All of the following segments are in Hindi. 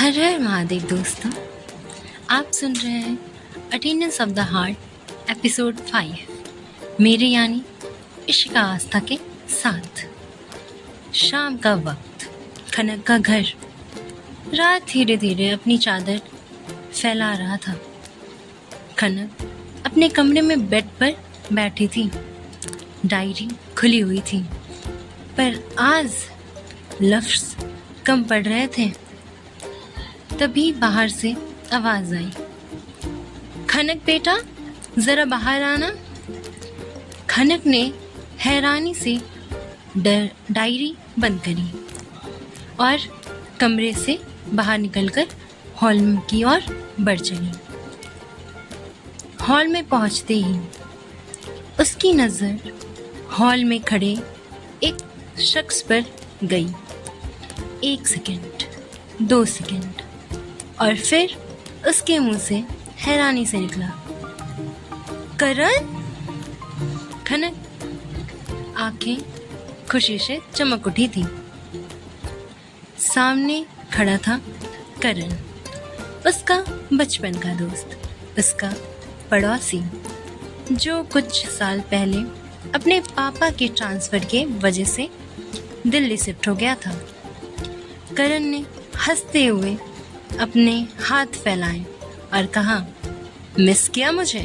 हर हर महादेव दोस्तों, आप सुन रहे हैं attendance of the heart episode 5 मेरे यानी इशिका आस्था के साथ। शाम का वक्त, खनक का घर। रात धीरे धीरे अपनी चादर फैला रहा था। खनक अपने कमरे में बेड पर बैठी थी। डायरी खुली हुई थी, पर आज लफ्ज़ कम पड़ रहे थे। तभी बाहर से आवाज आई, खनक बेटा, जरा बाहर आना। खनक ने हैरानी से डायरी बंद करी और कमरे से बाहर निकलकर हॉल की ओर बढ़ चली। हॉल में पहुंचते ही उसकी नज़र हॉल में खड़े एक शख्स पर गई। 1 सेकंड, 2 सेकंड और फिर उसके मुंह से हैरानी से निकला, करण। खनक आंखें खुशी से चमक उठी थी। सामने खड़ा था करण, उसका बचपन का दोस्त, उसका पड़ोसी, जो कुछ साल पहले अपने पापा के ट्रांसफ़र के वजह से दिल्ली शिफ्ट हो गया था। करण ने हंसते हुए अपने हाथ फैलाए और कहा, मिस किया मुझे?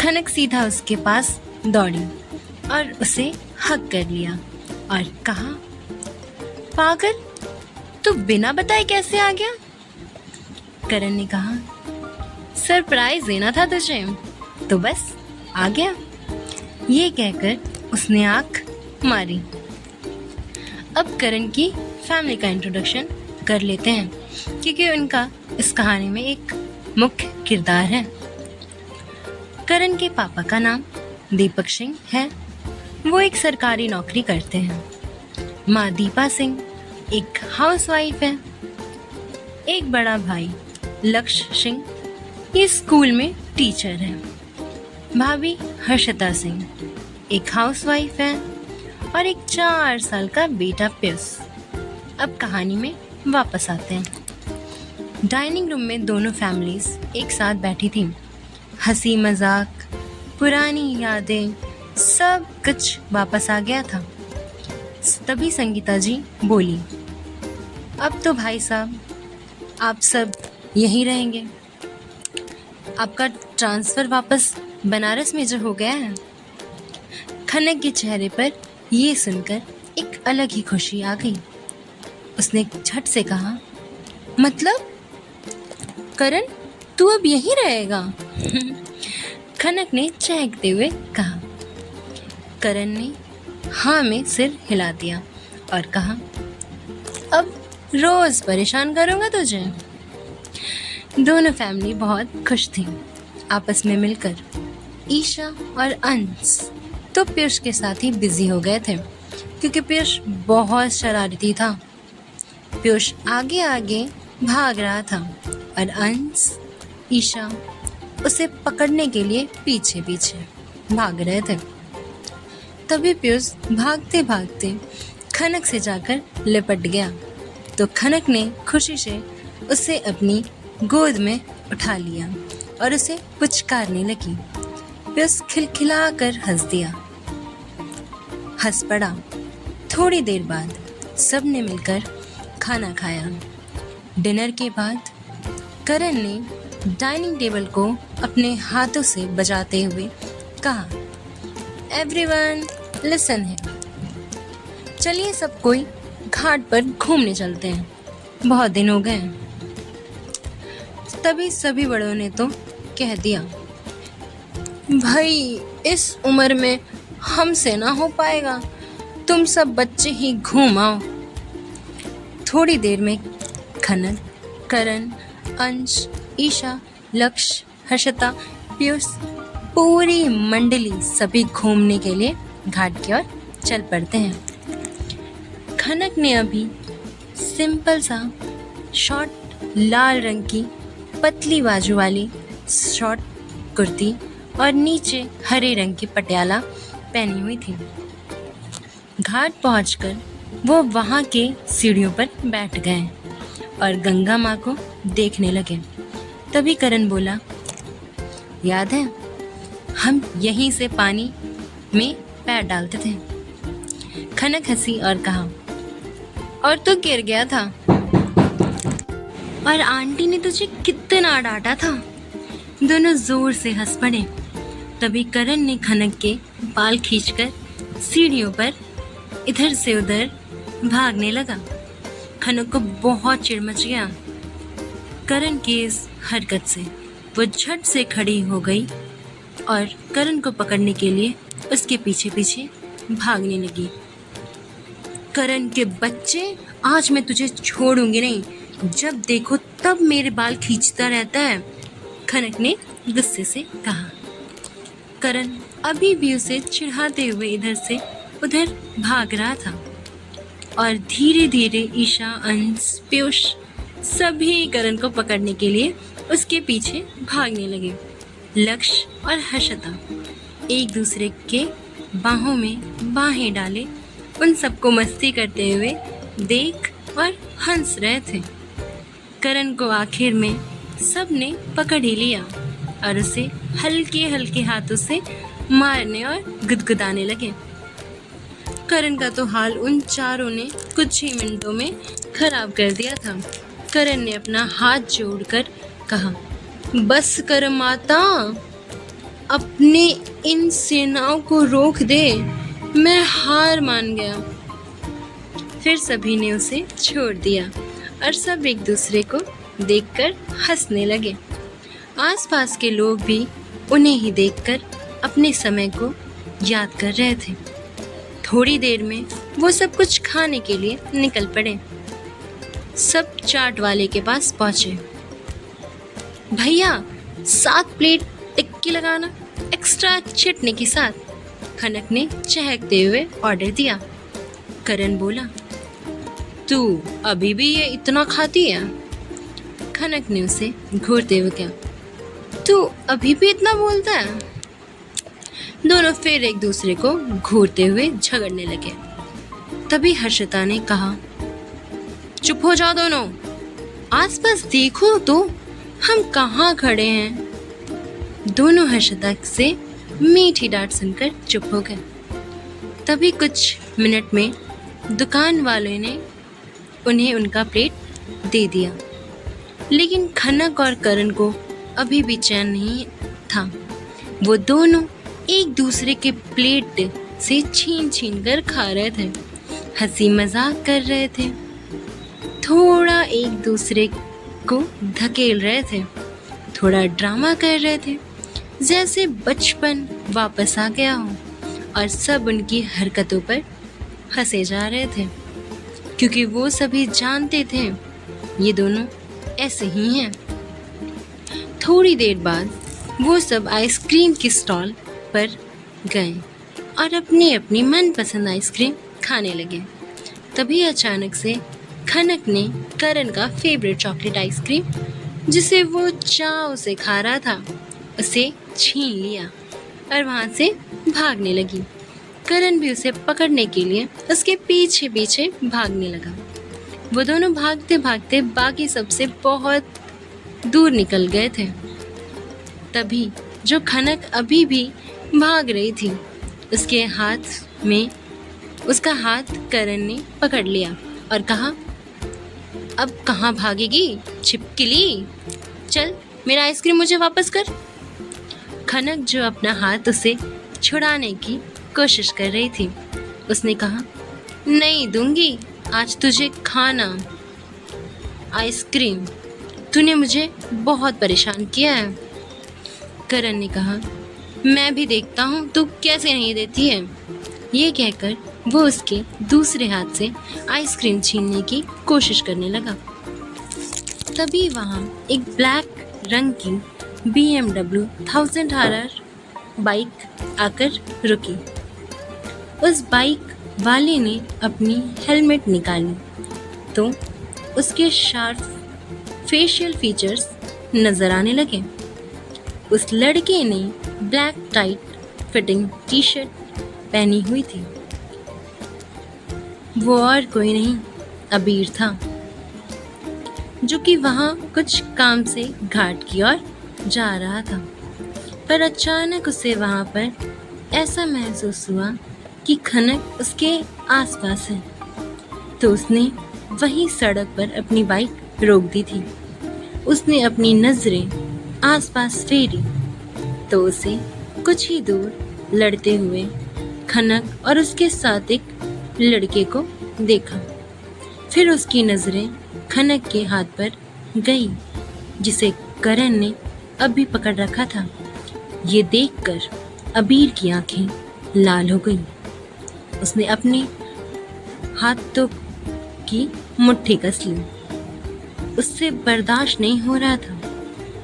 खनक सीधा उसके पास दौड़ी और उसे हग कर लिया और कहा, पागल, तू बिना बताए कैसे आ गया? करण ने कहा, सरप्राइज देना था तुझे, तो बस आ गया। ये कहकर उसने आंख मारी। अब करण की फैमिली का इंट्रोडक्शन कर लेते हैं, क्योंकि उनका इस कहानी में एक मुख्य किरदार है। करण के पापा का नाम दीपक सिंह है। वो एक सरकारी नौकरी करते हैं। माँ दीपा सिंह एक हाउसवाइफ है। एक बड़ा भाई लक्ष्य सिंह, ये स्कूल में टीचर है। भाभी हर्षिता सिंह एक हाउसवाइफ है और एक 4 साल का बेटा पियूष। अब कहानी में वापस आते हैं। डाइनिंग रूम में दोनों फैमिलीज एक साथ बैठी थीं। हंसी मजाक, पुरानी यादें, सब कुछ वापस आ गया था। तभी संगीता जी बोली, अब तो भाई साहब आप सब यहीं रहेंगे। आपका ट्रांसफ़र वापस बनारस में जो हो गया है। खनक के चेहरे पर ये सुनकर एक अलग ही खुशी आ गई। उसने झट से कहा, मतलब करण, तू अब यहीं रहेगा? खनक ने चहकते हुए कहा। करण ने हाँ में सिर हिला दिया और कहा, अब रोज परेशान करूँगा तुझे। दोनों फैमिली बहुत खुश थी आपस में मिलकर। ईशा और अंश तो पियूष के साथ ही बिजी हो गए थे, क्योंकि पियूष बहुत शरारती था। पियूष आगे आगे भाग रहा था और अंश, ईशा उसे पकड़ने के लिए पीछे पीछे भाग रहे थे। तभी पियूष भागते भागते खनक से जाकर लिपट गया, तो खनक ने खुशी से उसे अपनी गोद में उठा लिया और उसे पुचकारने लगी। पियूष खिलखिला कर हंस दिया, हंस पड़ा। थोड़ी देर बाद सबने मिलकर खाना खाया। डिनर के बाद करण ने डाइनिंग टेबल को अपने हाथों से बजाते हुए कहा, एवरीवन लिसन है, चलिए सब कोई घाट पर घूमने चलते हैं, बहुत दिन हो गए। तभी सभी बड़ों ने तो कह दिया, भाई इस उम्र में हमसे ना हो पाएगा, तुम सब बच्चे ही घूम आओ। थोड़ी देर में खनक, करण, अंश, ईशा, लक्ष्य, हर्षिता, पियूष, पूरी मंडली सभी घूमने के लिए घाट की ओर चल पड़ते हैं। खनक ने अभी सिंपल सा शॉर्ट लाल रंग की पतली बाजू वाली शॉर्ट कुर्ती और नीचे हरे रंग की पटियाला पहनी हुई थी। घाट पहुंचकर वो वहाँ के सीढ़ियों पर बैठ गए और गंगा माँ को देखने लगे। तभी करण बोला, याद है हम यहीं से पानी में पैर डालते थे। खनक हंसी और कहा, और तो गिर गया था, और आंटी ने तुझे कितना डांटा था। दोनों जोर से हंस पड़े। तभी करण ने खनक के बाल खींचकर सीढ़ियों पर इधर से उधर भागने लगा। खनक को बहुत चिढ़ मच गया करण की इस हरकत से। वो झट से खड़ी हो गई और करण को पकड़ने के लिए उसके पीछे पीछे भागने लगी। करण के बच्चे, आज मैं तुझे छोड़ूंगी नहीं, जब देखो तब मेरे बाल खींचता रहता है, खनक ने गुस्से से कहा। करण अभी भी उसे चिढ़ाते हुए इधर से उधर भाग रहा था और धीरे धीरे ईशा, अंश, पीयूष सभी करण को पकड़ने के लिए उसके पीछे भागने लगे। लक्ष्य और हर्षता एक दूसरे के बाहों में बाहें डाले उन सबको मस्ती करते हुए देख और हंस रहे थे। करण को आखिर में सब ने पकड़ ही लिया और उसे हल्के हल्के हाथों से मारने और गुदगुदाने लगे। करण का तो हाल उन चारों ने कुछ ही मिनटों में खराब कर दिया था। करण ने अपना हाथ जोड़कर कहा, बस कर माता, अपने इन सेनाओं को रोक दे, मैं हार मान गया। फिर सभी ने उसे छोड़ दिया और सब एक दूसरे को देखकर हंसने लगे। आसपास के लोग भी उन्हें ही देखकर अपने समय को याद कर रहे थे। थोड़ी देर में वो सब कुछ खाने के लिए निकल पड़े। सब चाट वाले के पास पहुंचे। भैया 7 प्लेट टिक्की लगाना, एक्स्ट्रा चटनी के साथ, खनक ने चहकते हुए ऑर्डर दिया। करण बोला, तू अभी भी ये इतना खाती है? खनक ने उसे घूरते हुए कहा, तू अभी भी इतना बोलता है? दोनों फिर एक दूसरे को घूरते हुए झगड़ने लगे। तभी हर्षिता ने कहा, चुप हो जाओ दोनों, आसपास देखो तो हम कहाँ खड़े हैं। दोनों हर्षिता से मीठी डांट सुनकर चुप हो गए। तभी कुछ मिनट में दुकान वाले ने उन्हें उनका प्लेट दे दिया, लेकिन खनक और करण को अभी भी चैन नहीं था। वो दोनों एक दूसरे के प्लेट से छीन छीन कर खा रहे थे, हंसी मजाक कर रहे थे, थोड़ा एक दूसरे को धकेल रहे थे, थोड़ा ड्रामा कर रहे थे, जैसे बचपन वापस आ गया हो। और सब उनकी हरकतों पर हंसे जा रहे थे, क्योंकि वो सभी जानते थे ये दोनों ऐसे ही हैं। थोड़ी देर बाद वो सब आइसक्रीम की स्टॉल पर गए और अपनी अपनी मनपसंद आइसक्रीम खाने लगे। तभी अचानक से खनक ने करण का फेवरेट चॉकलेट आइसक्रीम, जिसे वो चाव से खा रहा था, उसे छीन लिया और वहाँ से भागने लगी। करण भी उसे पकड़ने के लिए उसके पीछे पीछे भागने लगा। वो दोनों भागते भागते बाकी सबसे बहुत दूर निकल गए थे। तभी जो खनक अभी भी भाग रही थी, उसका हाथ करण ने पकड़ लिया और कहा, अब कहाँ भागेगी छिपकली, चल मेरा आइसक्रीम मुझे वापस कर। खनक जो अपना हाथ उसे छुड़ाने की कोशिश कर रही थी, उसने कहा, नहीं दूंगी आज तुझे खाना आइसक्रीम, तूने मुझे बहुत परेशान किया है। करण ने कहा, मैं भी देखता हूँ तू कैसे नहीं देती है। ये कहकर वो उसके दूसरे हाथ से आइसक्रीम छीनने की कोशिश करने लगा। तभी वहाँ एक ब्लैक रंग की BMW 1000 RR बाइक आकर रुकी। उस बाइक वाले ने अपनी हेलमेट निकाली तो उसके शार्प फेशियल फीचर्स नजर आने लगे। उस लड़के ने ब्लैक टाइट फिटिंग टी-शर्ट पहनी हुई थी। वो और कोई नहीं, अबीर था। जो कि वहाँ कुछ काम से घाट की ओर जा रहा था। पर अचानक उसे वहाँ पर ऐसा महसूस हुआ कि खनक उसके आसपास है। तो उसने वही सड़क पर अपनी बाइक रोक दी थी। उसने अपनी नजरें आसपास फेरी तो उसे कुछ ही दूर लड़ते हुए खनक और उसके साथ एक लड़के को देखा। फिर उसकी नजरें खनक के हाथ पर गई जिसे करण ने अभी पकड़ रखा था। ये देखकर अबीर की आंखें लाल हो गई। उसने अपने हाथों की मुट्ठी कस ली। उससे बर्दाश्त नहीं हो रहा था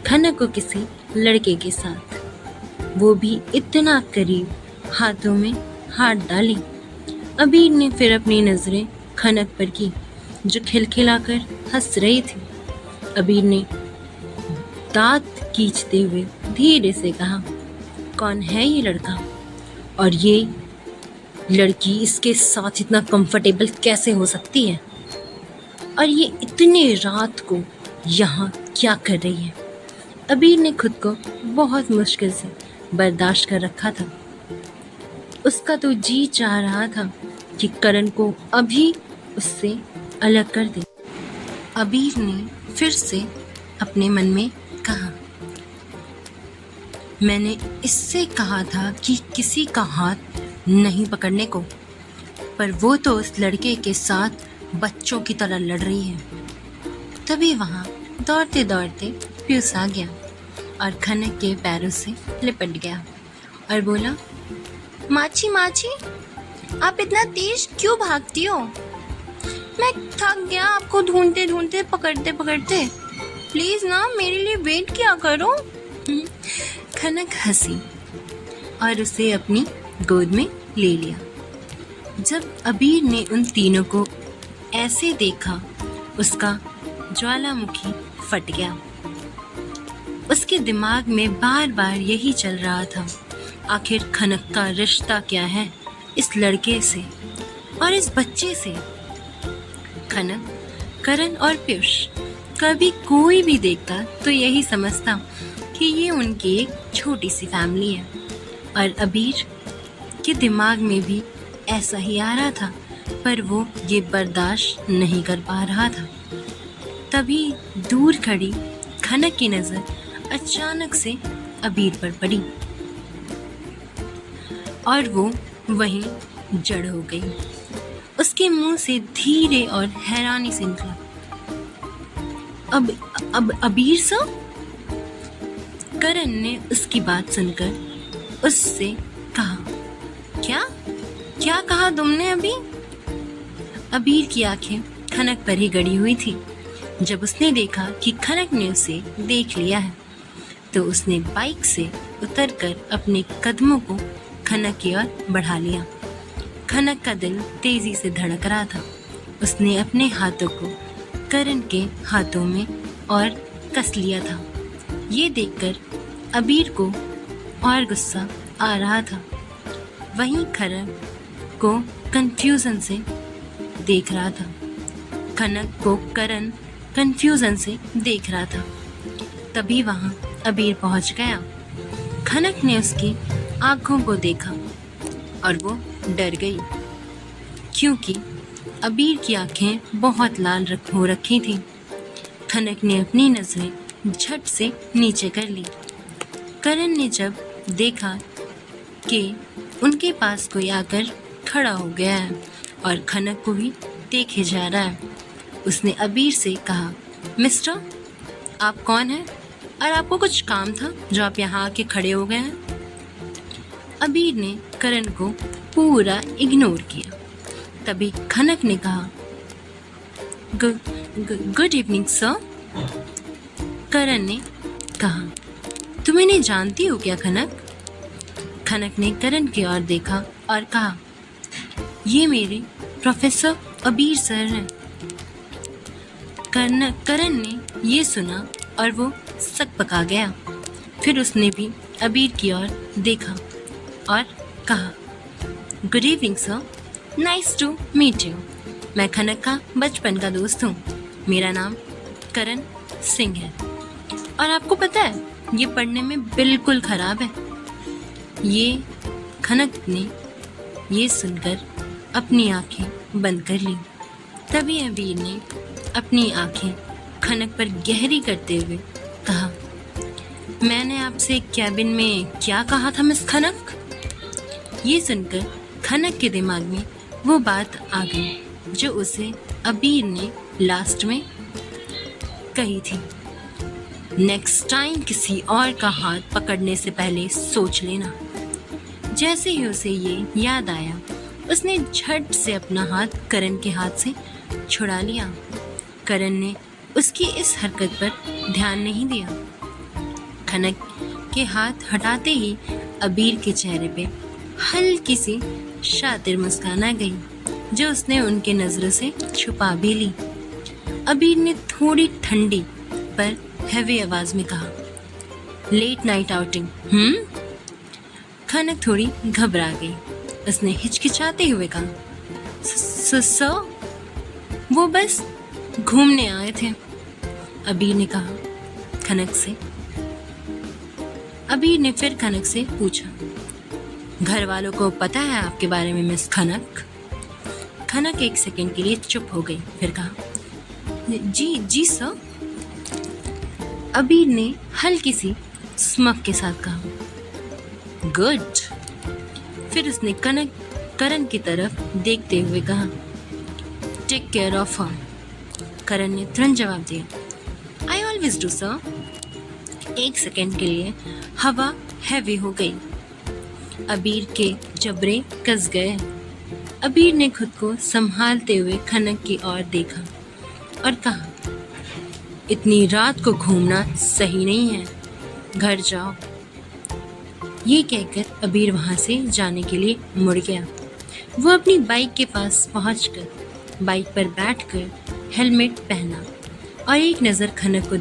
खनक को किसी लड़के के साथ, वो भी इतना करीब, हाथों में हाथ डाले। अबीर ने फिर अपनी नजरें खनक पर की जो खिलखिलाकर हंस रही थी। अबीर ने दांत खींचते हुए धीरे से कहा, कौन है ये लड़का और ये लड़की इसके साथ इतना कंफर्टेबल कैसे हो सकती है, और ये इतने रात को यहाँ क्या कर रही है। अबीर ने खुद को बहुत मुश्किल से बर्दाश्त कर रखा था। उसका तो जी चाह रहा था कि करण को अभी उससे अलग कर दे। अबीर ने फिर से अपने मन में कहा, मैंने इससे कहा था कि किसी का हाथ नहीं पकड़ने को, पर वो तो उस लड़के के साथ बच्चों की तरह लड़ रही है। तभी वहाँ दौड़ते दौड़ते पीयूष आ गया और खनक के पैरों से लिपट गया और बोला, माची माची, आप इतना तेज क्यों भागती हो? मैं थक गया आपको ढूंढते ढूंढते, पकड़ते पकड़ते। प्लीज ना मेरे लिए वेट किया करो। खनक हंसी और उसे अपनी गोद में ले लिया। जब अबीर ने उन तीनों को ऐसे देखा, उसका ज्वालामुखी फट गया। उसके दिमाग में बार बार यही चल रहा था, आखिर खनक का रिश्ता क्या है इस लड़के से और इस बच्चे से। खनक, करण और पीयूष, कभी कोई भी देखता तो यही समझता कि ये उनकी एक छोटी सी फैमिली है, और अबीर के दिमाग में भी ऐसा ही आ रहा था, पर वो ये बर्दाश्त नहीं कर पा रहा था। तभी दूर खड़ी खनक की नजर अचानक से अबीर पर पड़ी और वो वहीं जड़ हो गई। उसके मुंह से धीरे और हैरानी से निकला, अब अबीर सा? करण ने उसकी बात सुनकर उससे कहा, क्या कहा तुमने अभी? अबीर की आंखें खनक पर ही गड़ी हुई थी। जब उसने देखा कि खनक ने उसे देख लिया है, तो उसने बाइक से उतरकर अपने कदमों को खनक की ओर बढ़ा लिया। खनक का दिल तेजी से धड़क रहा था। उसने अपने हाथों को करण के हाथों में और कस लिया था। ये देखकर अबीर को और गुस्सा आ रहा था। वहीं खनक को कंफ्यूजन से देख रहा था। खनक को करण कंफ्यूजन से देख रहा था। तभी वहाँ अबीर पहुँच गया। खनक ने उसकी आंखों को देखा और वो डर गई, क्योंकि अबीर की आंखें बहुत लाल हो रखी थी। खनक ने अपनी नजरें झट से नीचे कर ली। करण ने जब देखा कि उनके पास कोई आकर खड़ा हो गया है और खनक को भी देखे जा रहा है, उसने अबीर से कहा, मिस्टर, आप कौन हैं और आपको कुछ काम था जो आप यहाँ आके खड़े हो गए हैं? अबीर ने करण को पूरा इग्नोर किया। तभी खनक ने कहा, गुड इवनिंग सर। करण ने कहा, तुम इन्हें जानती हो क्या खनक? खनक ने करण की ओर देखा और कहा, ये मेरे प्रोफेसर अबीर सर हैं। करण ने ये सुना और वो सकपका गया। फिर उसने भी अबीर की ओर देखा और कहा, good evening sir, nice to meet you. मैं खनक का बचपन का दोस्त हूँ। मेरा नाम करण सिंह है और आपको पता है ये पढ़ने में बिल्कुल खराब है। ये खनक ने ये सुनकर अपनी आंखें बंद कर ली। तभी अबीर ने अपनी आंखें खनक पर गहरी करते हुए कहा, मैंने आपसे कैबिन में क्या कहा था मिस खनक? ये सुनकर खनक के दिमाग में वो बात आ गई जो उसे अबीर ने लास्ट में कही थी, नेक्स्ट टाइम किसी और का हाथ पकड़ने से पहले सोच लेना। जैसे ही उसे ये याद आया उसने झट से अपना हाथ करण के हाथ से छुड़ा लिया। करण ने उसकी इस हरकत पर ध्यान नहीं दिया। खनक के हाथ हटाते ही अबीर के चेहरे पे हल्की सी शातिर मुस्कान आ गई जो उसने उनके नजरों से छुपा भी ली। अबीर ने थोड़ी ठंडी पर हैवी आवाज में कहा, लेट नाइट आउटिंग? खनक थोड़ी घबरा गई। उसने हिचकिचाते हुए कहा, सर वो बस घूमने आए थे। अबीर ने कहा खनक से। अबीर ने फिर खनक से पूछा, घर वालों को पता है आपके बारे में मिस खनक? खनक एक सेकंड के लिए चुप हो गई, फिर कहा, जी सर। अबीर ने हल्की सी स्मक के साथ कहा, गुड। फिर उसने करण की तरफ देखते हुए कहा, टेक केयर ऑफ हर। करण ने तुरंत जवाब दिया, आई ऑलवेज डू सर। एक सेकंड के लिए हवा हैवी हो गई। अबीर के जबड़े कस गए। अबीर ने खुद को संभालते हुए खनक की ओर देखा और कहा, इतनी रात को घूमना सही नहीं है, घर जाओ। ये कहकर अबीर वहां से जाने के लिए मुड़ गया। वो अपनी बाइक के पास पहुंचकर बाइक पर बैठकर हेलमेट पहना और एक नज़र खनक को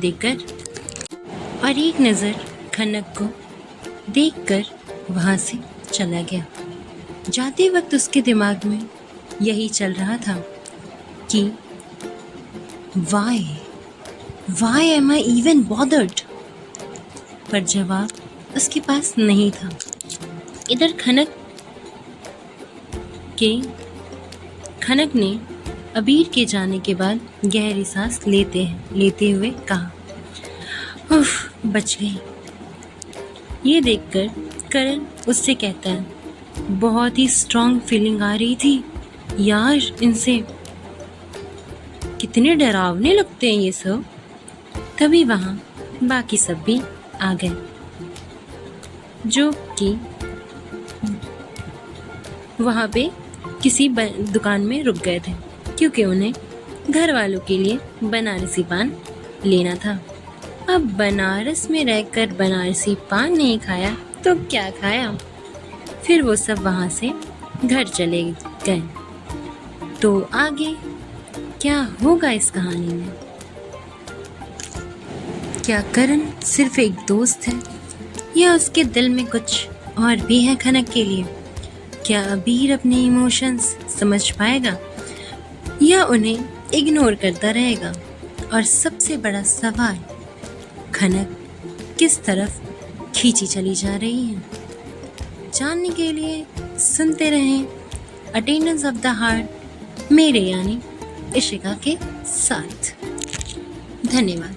देखकर वहां से चला गया। जाते वक्त उसके दिमाग में यही चल रहा था कि Why am I even bothered? पर जवाब उसके पास नहीं था। इधर खनक ने अबीर के जाने के बाद गहरी सांस लेते हुए कहा, उफ, बच गई। ये देखकर करण उससे कहता है, बहुत ही स्ट्रॉन्ग फीलिंग आ रही थी यार इनसे, कितने डरावने लगते हैं ये सब। तभी वहाँ बाकी सब भी आ गए जो कि वहाँ पे किसी दुकान में रुक गए थे क्योंकि उन्हें घर वालों के लिए बनारसी पान लेना था। अब बनारस में रहकर बनारसी पान नहीं खाया तो क्या खाया। फिर वो सब वहाँ से घर चले गए। तो आगे क्या होगा इस कहानी में? क्या करण सिर्फ एक दोस्त है या उसके दिल में कुछ और भी है खनक के लिए? क्या अबीर अपने इमोशंस समझ पाएगा या उन्हें इग्नोर करता रहेगा? और सबसे बड़ा सवाल, खनक किस तरफ खींची चली जा रही है? जानने के लिए सुनते रहें अटेंडेंस ऑफ द हार्ट मेरे यानी इशिका के साथ। धन्यवाद।